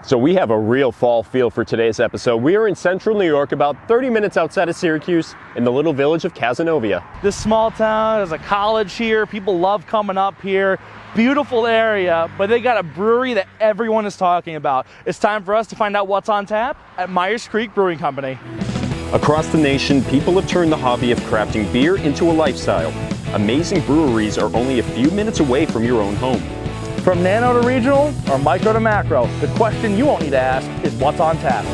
So we have a real fall feel for today's episode. We are in central New York, about 30 minutes outside of Syracuse, in the little village of Cazenovia. This small town, there's a college here, people love coming up here. Beautiful area, but they got a brewery that everyone is talking about. It's time for us to find out what's on tap at Meier Brewing Company. Across the nation, people have turned the hobby of crafting beer into a lifestyle. Amazing breweries are only a few minutes away from your own home. From nano to regional or micro to macro, the question you won't need to ask is what's on tap.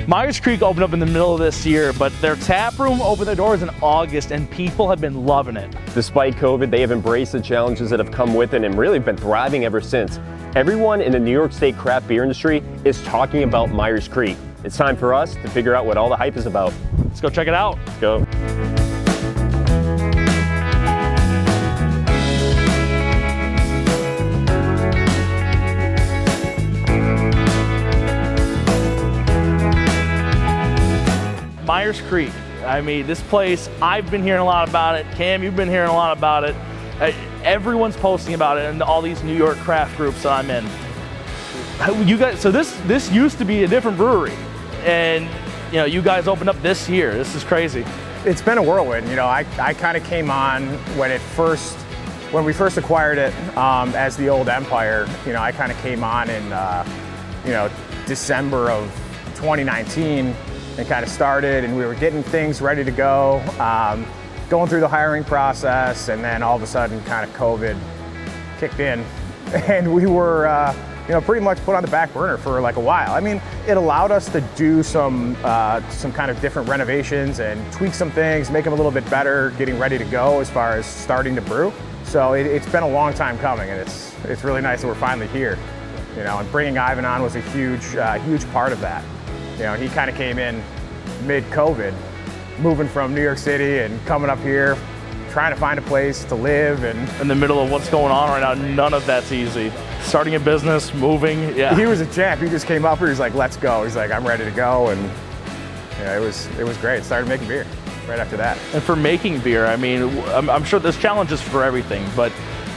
Myers Creek opened up in the middle of this year, but their tap room opened their doors in August and people have been loving it. Despite COVID, they have embraced the challenges that have come with it and really been thriving ever since. Everyone in the New York State craft beer industry is talking about Myers Creek. It's time for us to figure out what all the hype is about. Let's go check it out. Let's go. Myers Creek. I mean, this place, I've been hearing a lot about it. Cam, you've been hearing a lot about it. Everyone's posting about it in all these New York craft groups that I'm in. You guys, so this used to be a different brewery, and you know, you guys opened up this year. This is crazy. It's been a whirlwind. You know, I kind of came on when we first acquired it as the old Empire. You know, I kind of came on in December of 2019. And kind of started, and we were getting things ready to go, going through the hiring process, and then all of a sudden kind of COVID kicked in, and we were pretty much put on the back burner for like a while. I mean, it allowed us to do some kind of different renovations and tweak some things, make them a little bit better, getting ready to go as far as starting to brew. So it's been a long time coming, and it's really nice that we're finally here. You know, and bringing Ivan on was a huge part of that. You know, he kind of came in mid-COVID, moving from New York City and coming up here, trying to find a place to live. And in the middle of what's going on right now, none of that's easy. Starting a business, moving, yeah. He was a champ. He just came up here, he's like, let's go. He's like, I'm ready to go. And yeah, it was great. Started making beer right after that. And for making beer, I mean, I'm sure there's challenges for everything, but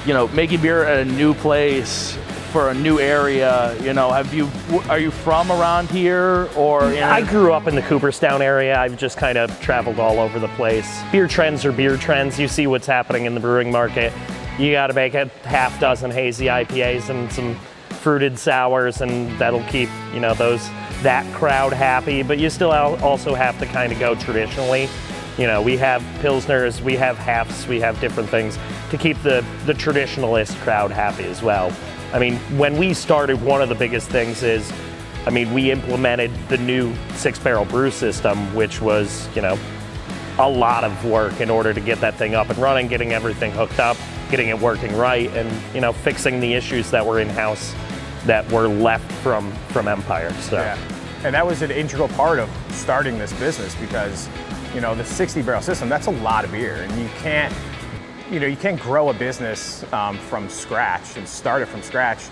you know, making beer at a new place, for a new area, you know, are you from around here, or? You know? I grew up in the Cooperstown area. I've just kind of traveled all over the place. Beer trends are beer trends. You see what's happening in the brewing market. You got to make a half dozen hazy IPAs and some fruited sours, and that'll keep, you know, that crowd happy. But you still also have to kind of go traditionally. You know, we have Pilsners, we have Hefts, we have different things to keep the traditionalist crowd happy as well. I mean, when we started, one of the biggest things is, I mean, we implemented the new 6-barrel brew system, which was, you know, a lot of work in order to get that thing up and running, getting everything hooked up, getting it working right, and, you know, fixing the issues that were in-house that were left from Empire. So. Yeah. And that was an integral part of starting this business because, you know, the 60-barrel system, that's a lot of beer, and you can't grow a business from scratch and start it from scratch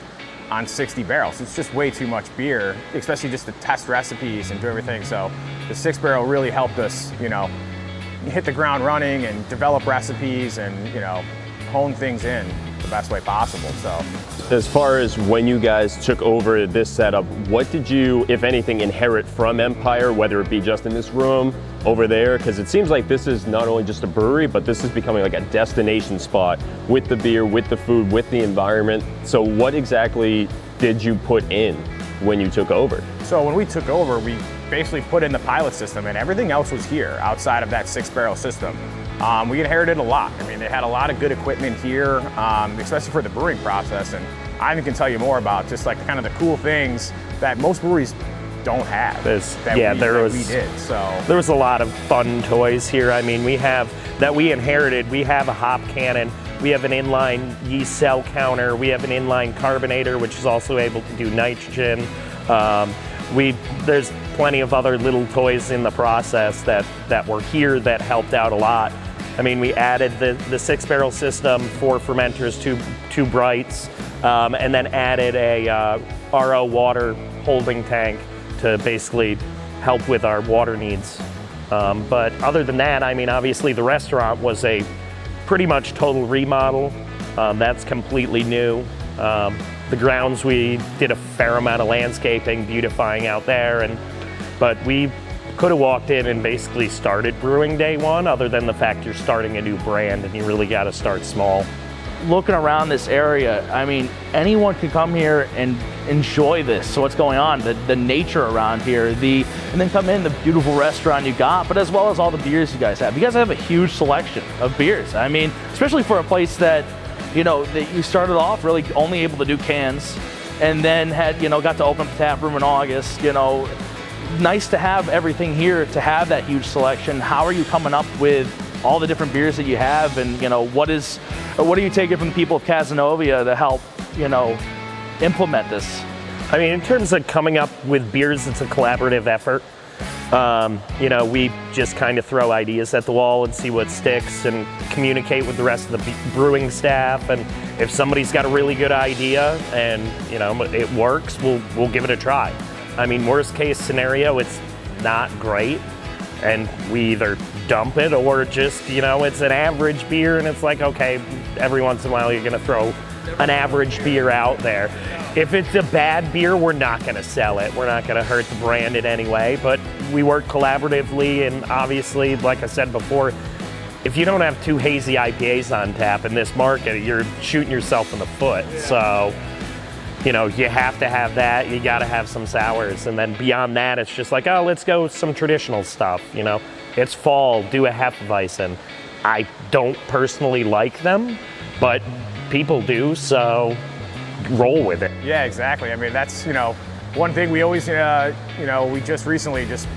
on 60 barrels. It's just way too much beer, especially just to test recipes and do everything. So the 6-barrel really helped us, you know, hit the ground running and develop recipes and, you know, hone things in the best way possible. So as far as when you guys took over this setup, what did you, if anything, inherit from Empire, whether it be just in this room, over there? Because it seems like this is not only just a brewery, but this is becoming like a destination spot with the beer, with the food, with the environment. So what exactly did you put in when you took over? So when we took over, we basically put in the pilot system, and everything else was here outside of that 6-barrel system. We inherited a lot. I mean, they had a lot of good equipment here, especially for the brewing process. And Ivan can tell you more about just like kind of the cool things that most breweries don't have. We did. So there was a lot of fun toys here. I mean, we inherited. We have a hop cannon. We have an inline yeast cell counter. We have an inline carbonator, which is also able to do nitrogen. There's plenty of other little toys in the process that were here that helped out a lot. I mean, we added the 6-barrel system, 4 fermenters, two brights, and then added a RO water holding tank to basically help with our water needs. But other than that, I mean, obviously the restaurant was a pretty much total remodel. That's completely new. The grounds, we did a fair amount of landscaping, beautifying out there, but we could have walked in and basically started brewing day one, other than the fact you're starting a new brand and you really got to start small. Looking around this area, I mean, anyone can come here and enjoy this. So what's going on, the nature around here, and then come in, the beautiful restaurant you got, but as well as all the beers you guys have. You guys have a huge selection of beers. I mean, especially for a place that, you know, that you started off really only able to do cans, and then had, you know, got to open up the tap room in August. You know, nice to have everything here, to have that huge selection. How are you coming up with all the different beers that you have, and, you know, what are you taking from the people of Cazenovia to help, you know, implement this? I mean, in terms of coming up with beers, it's a collaborative effort. You know, we just kind of throw ideas at the wall and see what sticks, and communicate with the rest of the brewing staff. And if somebody's got a really good idea and, you know, it works, we'll give it a try. I mean, worst case scenario, it's not great, and we either dump it, or just, you know, it's an average beer and it's like, okay, every once in a while you're gonna throw an average beer out there. If it's a bad beer, we're not gonna sell it. We're not gonna hurt the brand in any way, but we work collaboratively, and obviously, like I said before, if you don't have 2 hazy IPAs on tap in this market, you're shooting yourself in the foot. So, you know, you have to have that, you gotta have some sours, and then beyond that, it's just like, oh, let's go with some traditional stuff, you know. It's fall, do a Hefeweizen. I don't personally like them, but people do, so roll with it. Yeah, exactly. I mean, that's, you know, one thing we always, you know, we just recently just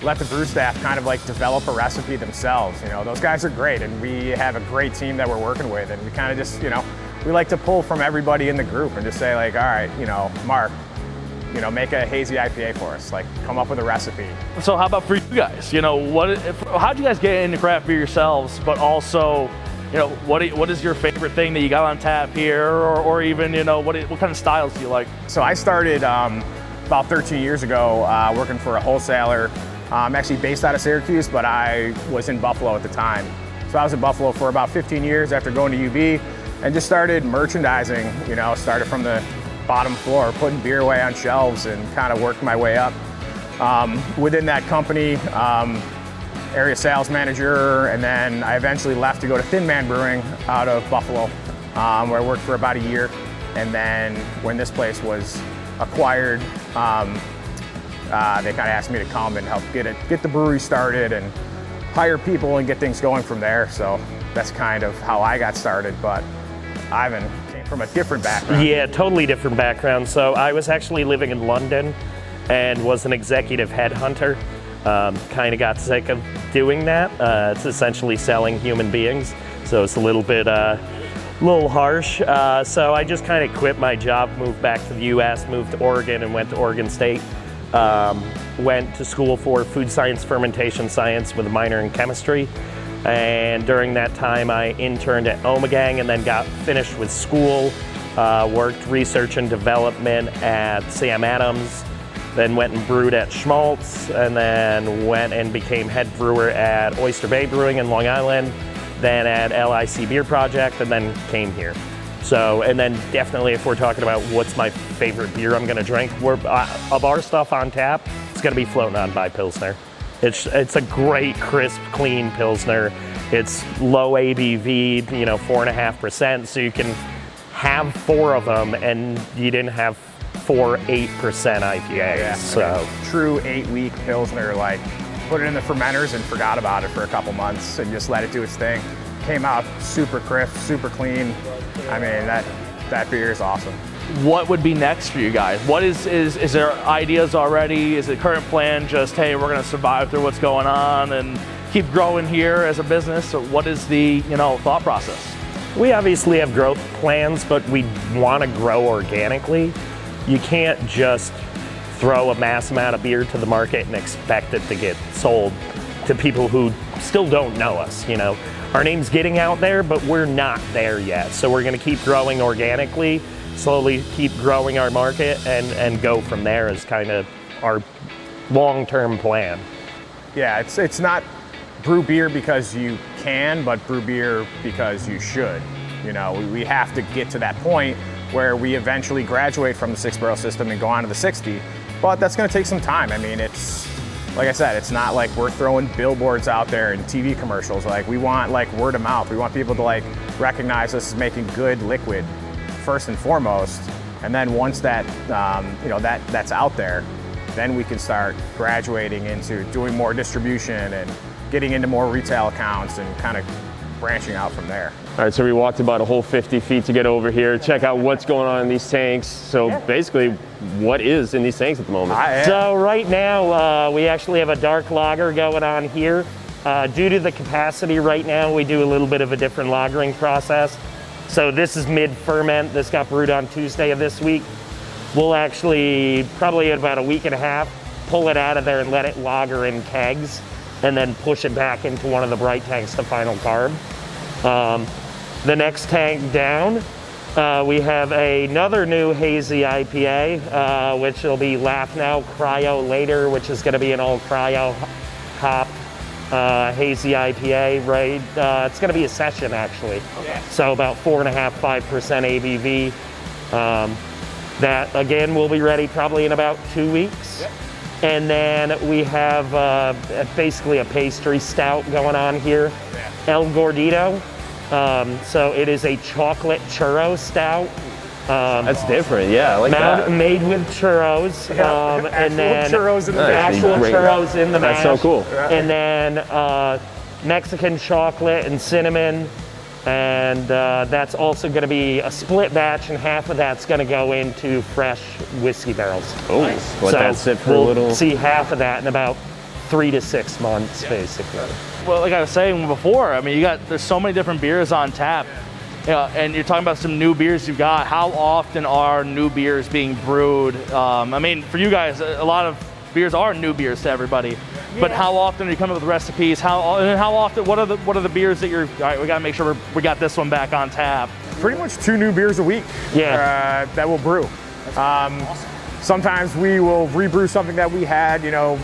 let the brew staff kind of like develop a recipe themselves. You know, those guys are great, and we have a great team that we're working with, and we kind of just, you know, we like to pull from everybody in the group and just say, like, all right, you know, Mark, you know, make a hazy IPA for us, like come up with a recipe. So how about for you guys? You know, how'd you guys get into craft beer yourselves, but also, you know, what is your favorite thing that you got on tap here, or even, you know, what kind of styles do you like? So I started about 13 years ago working for a wholesaler. I'm actually based out of Syracuse, but I was in Buffalo at the time. So I was in Buffalo for about 15 years after going to UB, and just started merchandising, you know, started from the bottom floor, putting beer away on shelves, and kind of worked my way up. Within that company, area sales manager, and then I eventually left to go to Thin Man Brewing out of Buffalo, where I worked for about a year. And then when this place was acquired, they kind of asked me to come and help get the brewery started and hire people and get things going from there. So that's kind of how I got started, but Ivan came from a different background. Yeah, totally different background. So I was actually living in London and was an executive headhunter. Kind of got sick of doing that. It's essentially selling human beings, so it's a little bit little harsh. So I just kind of quit my job, moved back to the US, moved to Oregon, and went to Oregon State. Went to school for food science, fermentation science with a minor in chemistry. And during that time, I interned at Omegang and then got finished with school. Worked research and development at Sam Adams. Then went and brewed at Schmaltz, and then went and became head brewer at Oyster Bay Brewing in Long Island, then at LIC Beer Project, and then came here. So, and then definitely if we're talking about what's my favorite beer I'm gonna drink, of our stuff on tap, it's gonna be Floating On by Pilsner. It's a great, crisp, clean Pilsner. It's low ABV, you know, 4.5%, so you can have 4 of them and you didn't have 4 8% IPAs. Yeah, so true 8-week Pilsner, like put it in the fermenters and forgot about it for a couple months and just let it do its thing. Came out super crisp, super clean. I mean, that beer is awesome. What would be next for you guys? What is there ideas already? Is the current plan just, hey, we're gonna survive through what's going on and keep growing here as a business? So what is the, you know, thought process? we obviously have growth plans, but we want to grow organically. You can't just throw a mass amount of beer to the market and expect it to get sold to people who still don't know us. You know, our name's getting out there, but we're not there yet. So we're gonna keep growing organically, slowly keep growing our market, and go from there is kind of our long-term plan. Yeah, it's not brew beer because you can, but brew beer because you should. You know, we have to get to that point where we eventually graduate from the 6-barrel system and go on to the 60, but that's gonna take some time. I mean, it's, like I said, it's not like we're throwing billboards out there and TV commercials. Like, we want like word of mouth. We want people to like recognize us as making good liquid first and foremost. And then once that, you know, that's out there, then we can start graduating into doing more distribution and getting into more retail accounts and kind of branching out from there. All right, so we walked about a whole 50 feet to get over here, check out what's going on in these tanks. So basically, what is in these tanks at the moment? So right now, we actually have a dark lager going on here. Due to the capacity right now, we do a little bit of a different lagering process. So this is mid-ferment. This got brewed on Tuesday of this week. We'll actually, probably in about a week and a half, pull it out of there and let it lager in kegs, and then push it back into one of the bright tanks to final carb. The next tank down, we have another new hazy IPA, which will be Laugh Now Cryo later, which is going to be an all cryo hop hazy IPA, right? It's going to be a session actually. So about 4.5–5% ABV. That again will be ready probably in about 2 weeks. And then we have basically a pastry stout going on here, El Gordito. So it is a chocolate churro stout. That's different, yeah, I like that. Made with churros, and then churros in the mash. actual churros in the mash. That's so cool. And then Mexican chocolate and cinnamon. And that's also going to be a split batch, and half of that's going to go into fresh whiskey barrels. Oh, let that sit for a little. We'll see half of that in about 3 to 6 months, basically. Well, like I was saying before, I mean, there's so many different beers on tap, and you're talking about some new beers you've got. How often are new beers being brewed? I mean, for you guys, a lot of beers are new beers to everybody. But how often are you coming up with recipes? How often? What are the beers that you're? All right, we got to make sure we got this one back on tap. Pretty much 2 new beers a week. That we'll brew. Sometimes we will rebrew something that we had, you know,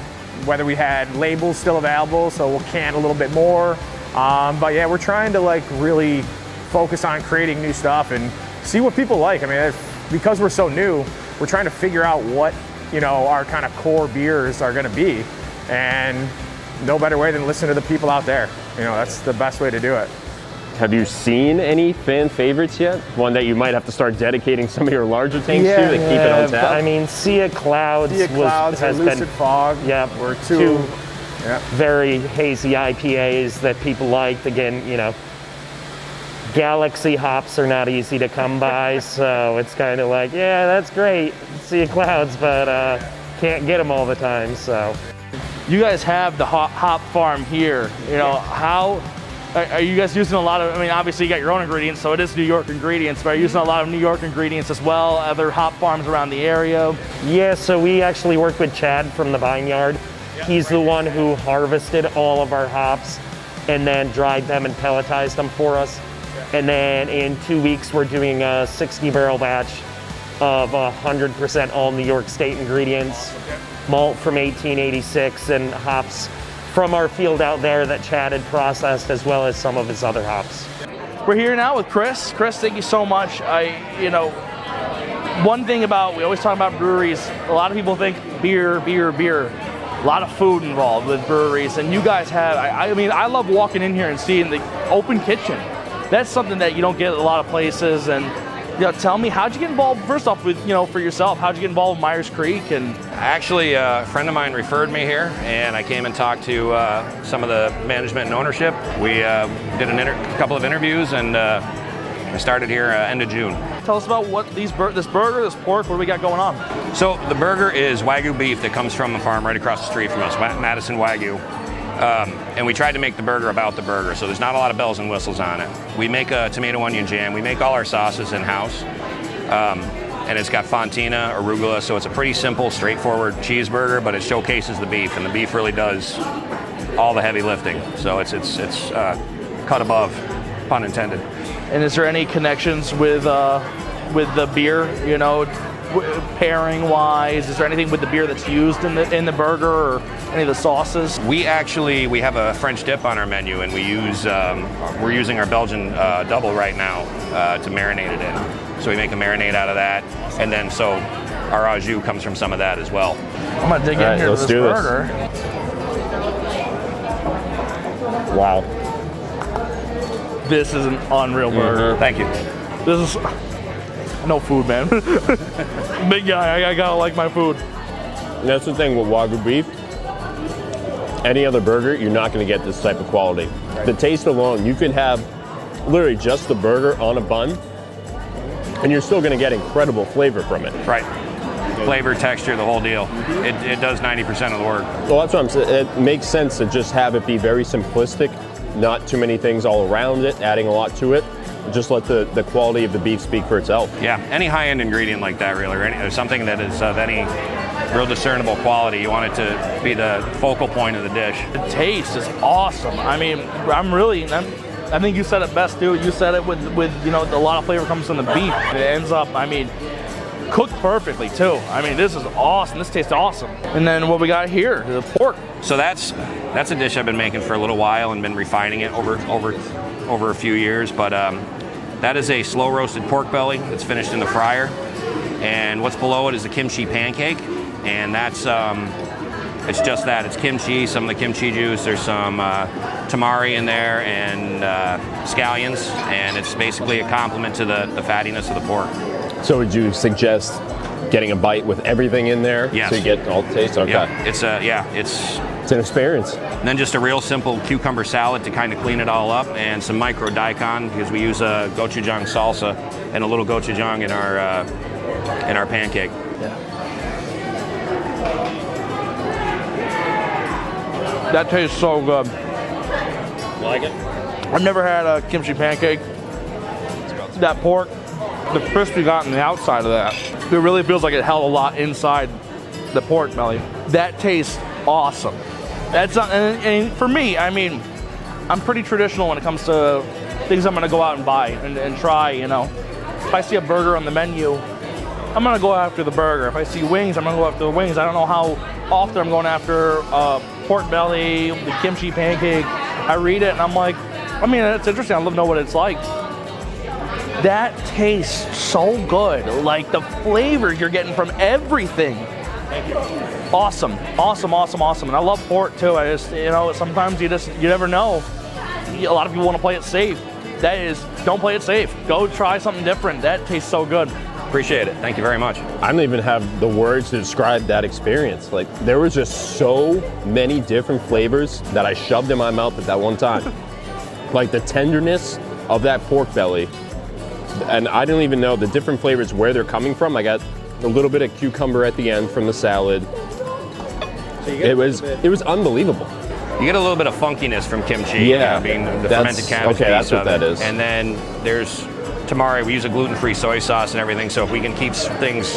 whether we had labels still available, so we'll can a little bit more. But yeah, we're trying to like really focus on creating new stuff and see what people like. I mean, because we're so new, we're trying to figure out what, you know, our kind of core beers are going to be. And no better way than listen to the people out there. You know, that's the best way to do it. Have you seen any fan favorites yet? One that you might have to start dedicating some of your larger tanks to keep it on tap? I mean, Sea of Clouds, has Lucid Fog. We're two very hazy IPAs that people liked. Again, you know, Galaxy hops are not easy to come by, so it's kind of like, yeah, that's great, Sea of Clouds, but can't get them all the time, so. You guys have the hop farm here. You know, how are you guys using a lot of? I mean, obviously you got your own ingredients, so it is New York ingredients. But are you using a lot of New York ingredients as well? Other hop farms around the area? Yeah, so we actually work with Chad from the Vineyard. He's the one who harvested all of our hops and then dried them and pelletized them for us. And then in 2 weeks, we're doing a 60-barrel batch of 100% all New York State ingredients. Malt from 1886 and hops from our field out there that Chad had processed, as well as some of his other hops. We're here now with Chris. Chris, thank you so much. You know, one thing about, we always talk about breweries, a lot of people think beer, beer, beer. A lot of food involved with breweries, and you guys have, I mean, I love walking in here and seeing the open kitchen. That's something that you don't get at a lot of places. And you know, tell me, how'd you get involved, first off, with, you know, for yourself, how'd you get involved with Myers Creek? And actually, a friend of mine referred me here, and I came and talked to some of the management and ownership. We did a couple of interviews, and I started here end of June. Tell us about what this burger, this pork, what do we got going on? So the burger is Wagyu beef that comes from a farm right across the street from us, Madison Wagyu. And we tried to make the burger about the burger, so there's not a lot of bells and whistles on it. We make a tomato onion jam. We make all our sauces in-house. And it's got fontina, arugula, so it's a pretty simple, straightforward cheeseburger, but it showcases the beef, and the beef really does all the heavy lifting. So it's cut above, pun intended. And is there any connections with the beer, you know, pairing wise? Is there anything with the beer that's used in the burger, or any of the sauces? We have a French dip on our menu, and we're using our Belgian double right now to marinate it in. So we make a marinade out of that, and then so our au jus comes from some of that as well. I'm gonna dig in here to this burger. Wow. This is an unreal burger. Thank you. This is no food, man. Big guy, I gotta like my food. And that's the thing with Wagyu beef. Any other burger, you're not going to get this type of quality. Right. The taste alone, you can have literally just the burger on a bun, and you're still going to get incredible flavor from it. Right. Flavor, texture, the whole deal. It does 90% of the work. Well, that's what I'm saying. It makes sense to just have it be very simplistic, not too many things all around it, adding a lot to it. Just let the quality of the beef speak for itself. Yeah, any high-end ingredient like that, really, or something that is of any real discernible quality, you want it to be the focal point of the dish. The taste is awesome. I mean, I think you said it best, dude. You said it with you know, a lot of flavor comes from the beef. It ends up, I mean, cooked perfectly too. I mean, this is awesome. This tastes awesome. And then what we got here, the pork. So that's a dish I've been making for a little while and been refining it over a few years. But that is a slow roasted pork belly that's finished in the fryer. And what's below it is a kimchi pancake. And that's, it's just that. It's kimchi, some of the kimchi juice. There's some tamari in there and scallions. And it's basically a complement to the fattiness of the pork. So would you suggest getting a bite with everything in there? Yes. So you get all the taste? Okay. Yeah, it's an experience. And then just a real simple cucumber salad to kind of clean it all up, and some micro daikon, because we use a gochujang salsa and a little gochujang in our pancake. Yeah. That tastes so good. You like it? I've never had a kimchi pancake. That pork, the crisp you got on the outside of that, it really feels like it held a lot inside the pork belly. That tastes awesome. That's not, and for me, I mean, I'm pretty traditional when it comes to things I'm gonna go out and buy and try, you know. If I see a burger on the menu, I'm gonna go after the burger. If I see wings, I'm gonna go after the wings. I don't know how often I'm going after pork belly, the kimchi pancake. I read it and I'm like, I mean, it's interesting. I'd love to know what it's like. That tastes so good. Like the flavors you're getting from everything. Awesome, awesome, awesome, awesome. And I love pork too. I just, you know, sometimes you never know. A lot of people want to play it safe. That is, don't play it safe. Go try something different. That tastes so good. Appreciate it. Thank you very much. I don't even have the words to describe that experience. Like, there was just so many different flavors that I shoved in my mouth at that one time. Like the tenderness of that pork belly, and I didn't even know the different flavors where they're coming from. I got a little bit of cucumber at the end from the salad. It was unbelievable. You get a little bit of funkiness from kimchi, yeah, being the fermented cabbage okay, that's what that is. And then there's tamari. We use a gluten-free soy sauce and everything, so if we can keep things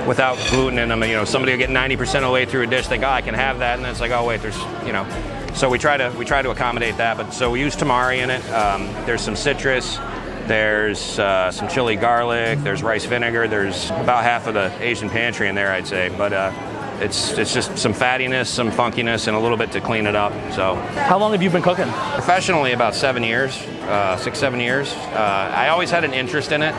without gluten in them, you know, somebody will get 90% of the way through a dish, think, oh, I can have that, and then it's like, oh wait, there's, you know. So we try to accommodate that. But so we use tamari in it. There's some citrus. There's some chili garlic. There's rice vinegar. There's about half of the Asian pantry in there, I'd say. But it's just some fattiness, some funkiness, and a little bit to clean it up. So. How long have you been cooking? Professionally, about 7 years, 6-7 years. I always had an interest in it.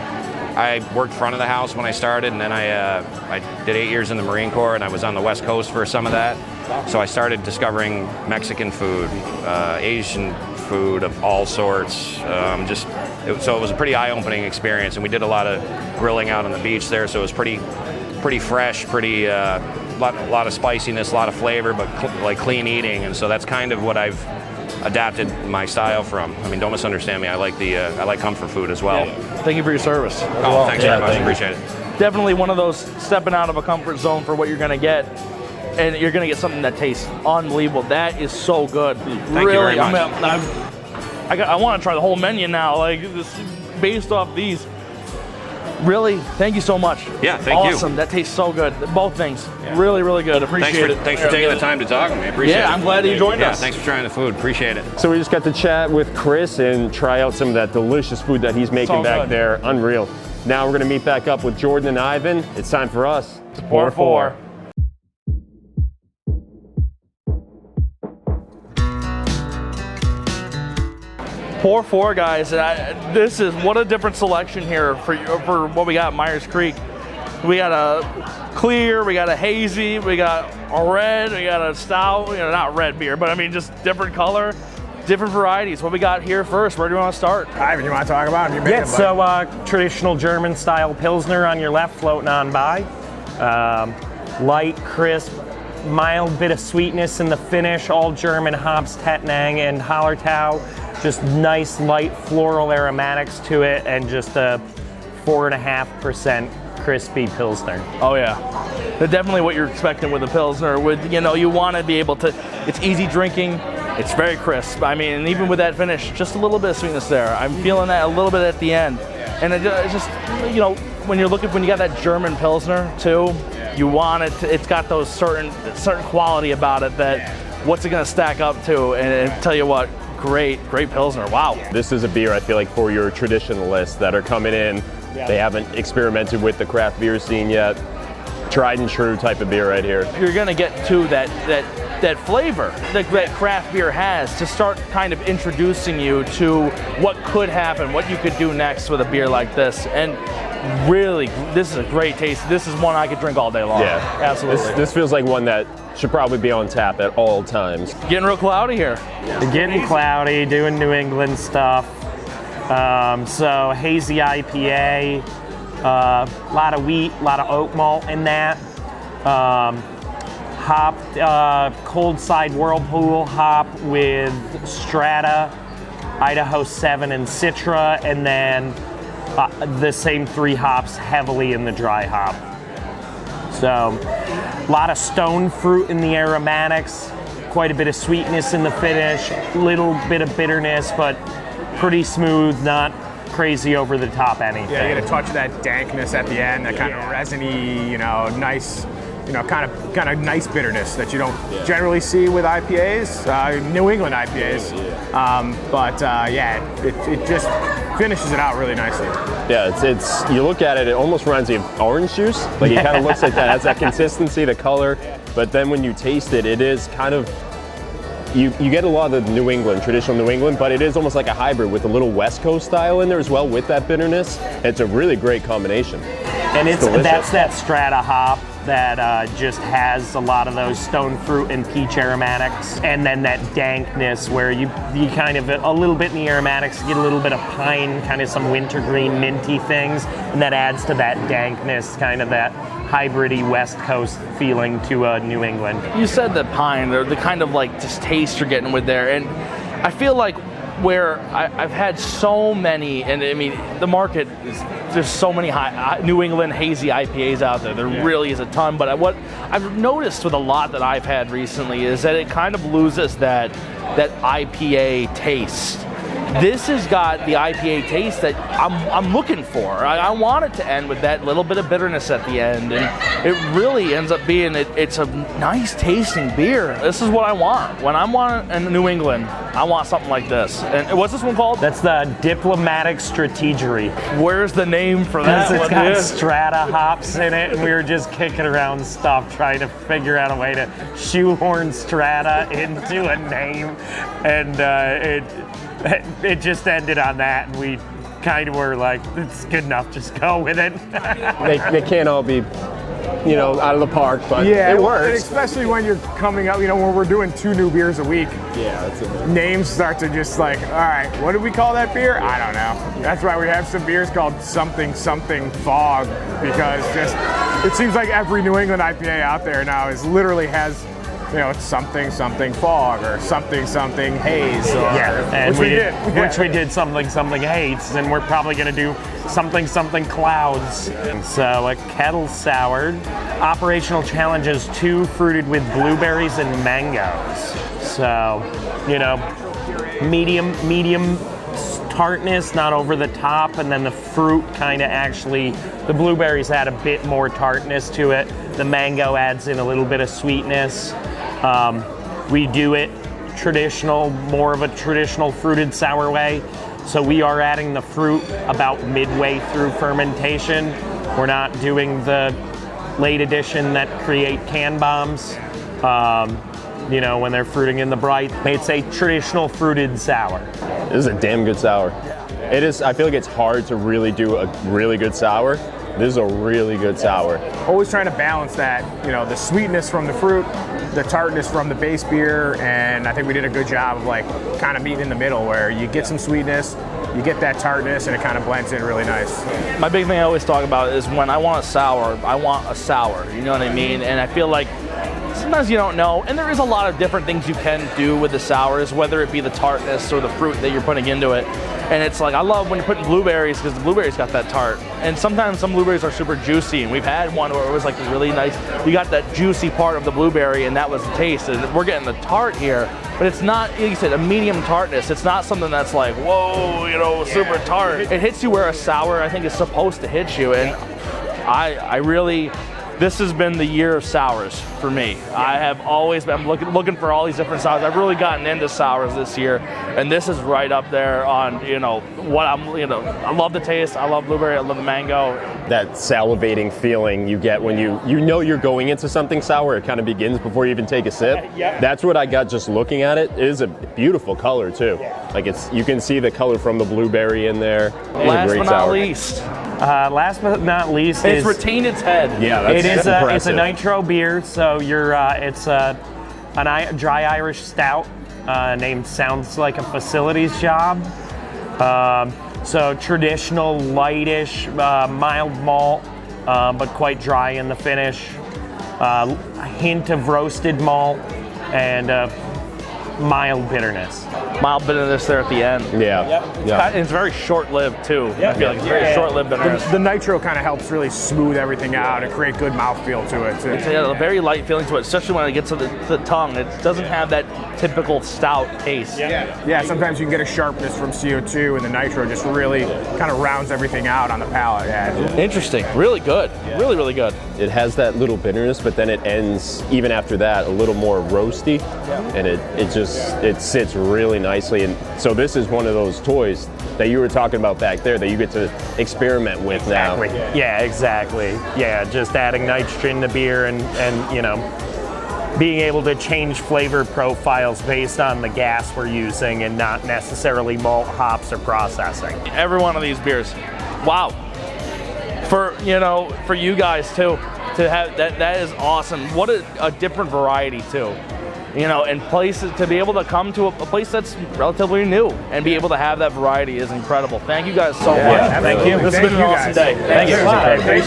I worked front of the house when I started, and then I did 8 years in the Marine Corps, and I was on the West Coast for some of that. So I started discovering Mexican food, Asian food of all sorts. So it was a pretty eye-opening experience, and we did a lot of grilling out on the beach there. So it was pretty fresh, pretty lot of spiciness, a lot of flavor, but like clean eating. And so that's kind of what I've adapted my style from. I mean, don't misunderstand me. I like comfort food as well. Thank you for your service. Oh, thanks very much. Appreciate it. Definitely one of those stepping out of a comfort zone for what you're gonna get, and you're gonna get something that tastes unbelievable. That is so good. Thank you very much. I want to try the whole menu now. Like this, based off these, Really, thank you so much. Yeah, thank you. Awesome, that tastes so good. Both things, really, really good. Appreciate it. Thanks for taking the time to talk with me. Appreciate it. Yeah, I'm glad that you joined us. Yeah, thanks for trying the food. Appreciate it. So we just got to chat with Chris and try out some of that delicious food that he's making back good. there. Unreal. Now we're gonna meet back up with Jordan and Ivan. It's time for us to pour four. Pour four, guys. This is what a different selection here for what we got at Myers Creek. We got a clear, we got a hazy, we got a red, we got a stout. You know, not red beer, but I mean just different color, different varieties. What we got here first? Where do you want to start? Ivan, you want to talk about it? Yeah, so traditional German style Pilsner on your left, floating on by. Light, crisp, mild bit of sweetness in the finish, all German hops, Tettnang and Hallertau. Just nice light floral aromatics to it, and just a 4.5% crispy Pilsner. Oh yeah, they're definitely what you're expecting with a Pilsner. With, you know, you want to be able to, it's easy drinking, it's very crisp. I mean, and even with that finish, just a little bit of sweetness there. I'm feeling that a little bit at the end. And it's just, you know, when you got that German Pilsner too, you want it to, it's got those certain quality about it that what's it gonna stack up to, and tell you what, great Pilsner, wow. This is a beer I feel like for your traditionalists that are coming in. Yeah. They haven't experimented with the craft beer scene yet. Tried and true type of beer right here. You're gonna get to that flavor that craft beer has to start kind of introducing you to what could happen, what you could do next with a beer like this. And really, this is a great taste. This is one I could drink all day long. Yeah, absolutely. This feels like one that should probably be on tap at all times. Getting real cloudy here. Getting cloudy, doing New England stuff. So hazy IPA, a lot of wheat, a lot of oat malt in that. Hop, cold side Whirlpool hop with Strata, Idaho 7 and Citra, and then the same 3 hops heavily in the dry hop. So a lot of stone fruit in the aromatics, quite a bit of sweetness in the finish, little bit of bitterness, but pretty smooth, not crazy over the top anything. Yeah, you get a touch of that dankness at the end, that kind of resiny, you know, nice, you know, kind of nice bitterness that you don't generally see with IPAs, New England IPAs. It just finishes it out really nicely. Yeah, it's you look at it, it almost reminds me of orange juice. Like it kind of looks like that, has that consistency, the color, but then when you taste it, it is kind of, you get a lot of the New England, traditional New England, but it is almost like a hybrid with a little West Coast style in there as well with that bitterness. It's a really great combination. And that's that Strata hop that just has a lot of those stone fruit and peach aromatics, and then that dankness where you kind of, a little bit in the aromatics, you get a little bit of pine, kind of some wintergreen minty things, and that adds to that dankness, kind of that hybridy West Coast feeling to New England. You said the pine, the kind of like just taste you're getting with there, and I feel like where I've had so many, and I mean the market is, there's so many New England hazy IPAs out there. There really is a ton, but what I've noticed with a lot that I've had recently is that it kind of loses that IPA taste. This has got the IPA taste that I'm looking for. I want it to end with that little bit of bitterness at the end, and it really ends up being, it's a nice tasting beer. This is what I want. When I want in New England, I want something like this. And what's this one called? That's the Diplomatic Strategery. Where's the name for that one? It's got Strata hops in it, and we were just kicking around stuff trying to figure out a way to shoehorn Strata into a name, and it just ended on that, and we kind of were like, it's good enough, just go with it. They can't all be, you know, out of the park, but Yeah, it and works. especially when you're coming up, you know, when we're doing 2 new beers a week. Yeah, that's it. Names start to just like, all right, what do we call that beer? I don't know. That's why we have some beers called something fog, because just it seems like every New England IPA out there now literally has, you know, it's something fog or something haze. Or, and which we did something haze, and we're probably gonna do something clouds. So a kettle soured. Operational challenges 2 fruited with blueberries and mangoes. So, you know, medium tartness, not over the top, and then the fruit kind of actually, the blueberries add a bit more tartness to it. The mango adds in a little bit of sweetness. We do it traditional, more of a traditional fruited sour way. So we are adding the fruit about midway through fermentation. We're not doing the late addition that create can bombs. You know, when they're fruiting in the bright. It's a traditional fruited sour. This is a damn good sour. It is, I feel like it's hard to really do a really good sour. This is a really good sour. Always trying to balance that, you know, the sweetness from the fruit, the tartness from the base beer, and I think we did a good job of like kind of meeting in the middle where you get some sweetness, you get that tartness, and it kind of blends in really nice. My big thing I always talk about is when I want a sour, I want a sour, you know what I mean? And I feel like sometimes you don't know, and there is a lot of different things you can do with the sours, whether it be the tartness or the fruit that you're putting into it. And it's like, I love when you're putting blueberries because the blueberries got that tart. And sometimes some blueberries are super juicy, and we've had one where it was like really nice. You got that juicy part of the blueberry, and that was the taste. And we're getting the tart here, but it's not, like you said, a medium tartness. It's not something that's like, whoa, you know, super tart. It hits you where a sour, I think, is supposed to hit you. And I really, this has been the year of sours for me. I have always been looking for all these different sours. I've really gotten into sours this year, and this is right up there on, you know, what I'm, you know, I love the taste. I love blueberry. I love the mango. That salivating feeling you get when you know you're going into something sour. It kind of begins before you even take a sip. Yeah. That's what I got just looking at it. It is a beautiful color too. Like you can see the color from the blueberry in there. Last but not least. Last but not least, It's retained its head. Yeah, that's it's impressive. a nitro beer, so it's a dry Irish stout named Sounds Like a Facilities Job. So traditional, lightish, mild malt, but quite dry in the finish. A hint of roasted malt and mild bitterness. Mild bitterness there at the end. Yeah. It's very short-lived too. I feel like it's very short-lived bitterness. The nitro kind of helps really smooth everything out and create good mouthfeel to it too. It's a very light feeling to it, especially when it gets to the tongue. It doesn't have that typical stout taste. Yeah, sometimes you can get a sharpness from CO2, and the nitro just really kind of rounds everything out on the palate. Yeah. Interesting. Really good. Really, really good. It has that little bitterness, but then it ends, even after that, a little more roasty, and it sits really nicely. And so this is one of those toys that you were talking about back there that you get to experiment with now. Yeah, exactly. Yeah, just adding nitrogen to beer and you know, being able to change flavor profiles based on the gas we're using and not necessarily malt, hops, or processing. Every one of these beers, wow. For you guys too, to have that is awesome. What a different variety too. You know, and places to be able to come to a place that's relatively new and be able to have that variety is incredible. Thank you guys so much. Yeah, thank you. This has Thank been you an awesome guys. day. Thank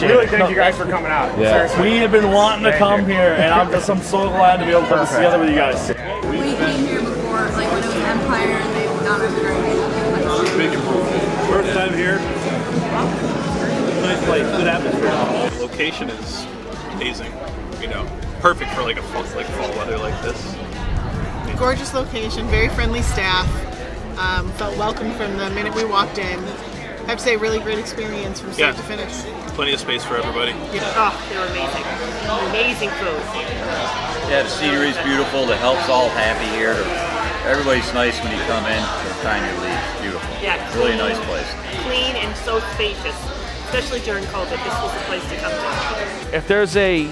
you. Thank you guys for coming out. Yeah. Seriously. We have been wanting to come here, and I'm so glad to be able to come together with you guys. We came here before, like when it was Empire, and they've done it great. Big improvement. First time here. Nice place, good atmosphere. The location is amazing. You know, perfect for like a fall weather like this. Gorgeous location, very friendly staff. Felt welcome from the minute we walked in. I have to say, really great experience from start to finish. Plenty of space for everybody. Oh, they're amazing. Amazing food. Yeah, the scenery is beautiful. The help's all happy here. Everybody's nice when you come in. The time you leave, it's beautiful. Yeah, It's really a nice place. Clean and so spacious, especially during COVID. This was the place to come to. If there's a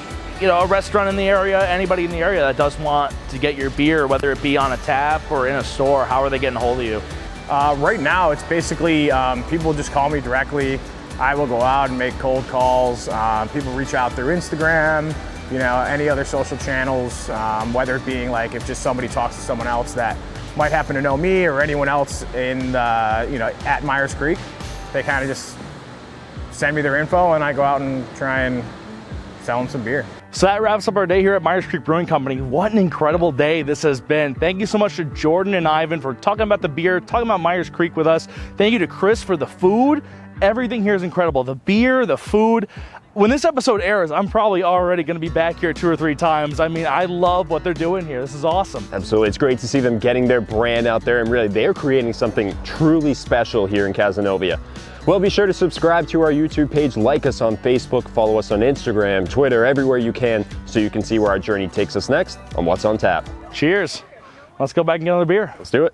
restaurant in the area, anybody in the area that does want to get your beer, whether it be on a tap or in a store, how are they getting a hold of you? Right now, it's basically people just call me directly. I will go out and make cold calls. People reach out through Instagram, any other social channels, whether it being like if just somebody talks to someone else that might happen to know me or anyone else in at Myers Creek. They kind of just send me their info and I go out and try and sell them some beer. So that wraps up our day here at Myers Creek Brewing Company. What an incredible day this has been. Thank you so much to Jordan and Ivan for talking about the beer, talking about Myers Creek with us. Thank you to Chris for the food Everything here is incredible. The beer, the food. When this episode airs, I'm probably already going to be back here 2 or 3 times. I mean, I love what they're doing here. This is awesome. Absolutely. It's great to see them getting their brand out there, and really they're creating something truly special here in Cazenovia. Well, be sure to subscribe to our YouTube page, like us on Facebook, follow us on Instagram, Twitter, everywhere you can, so you can see where our journey takes us next on What's on Tap. Cheers. Let's go back and get another beer. Let's do it.